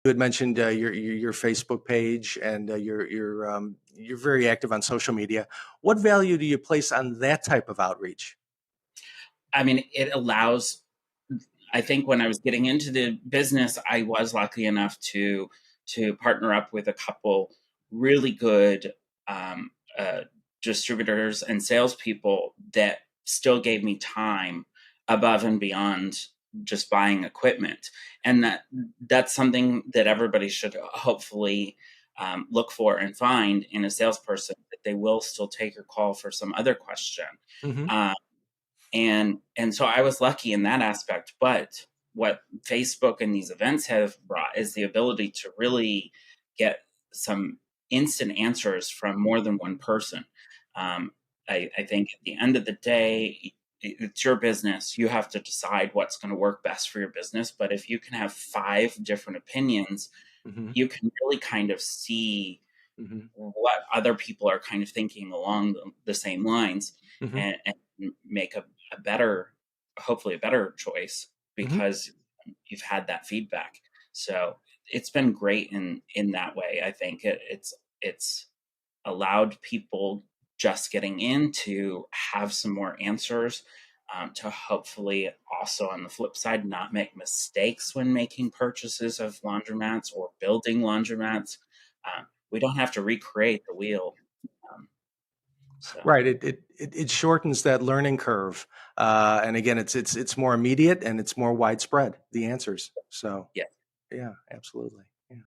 You had mentioned your Facebook page, and you're very active on social media. What value do you place on that type of outreach? I mean, it allows, I think when I was getting into the business, I was lucky enough to partner up with a couple really good um, uh, distributors and salespeople that still gave me time above and beyond just buying equipment, and that's something that everybody should hopefully look for and find in a salesperson, that they will still take your call for some other question. Hmm. Um, and so I was lucky in that aspect. But what Facebook and these events have brought is the ability to really get some instant answers from more than one person. Um, I think at the end of the day, it's your business. You have to decide what's going to work best for your business. But if you can have five different opinions, Hmm. you can really kind of see Hmm. what other people are kind of thinking along the same lines, Hmm. and make a better, hopefully a better choice, Hmm. because you've had that feedback. So it's been great in that way. I think it's allowed people just getting in to have some more answers, to hopefully also on the flip side not make mistakes when making purchases of laundromats or building laundromats. We don't have to recreate the wheel. Um, so Right. It shortens that learning curve, and again, it's more immediate and it's more widespread. The answers. So yeah. yeah, absolutely.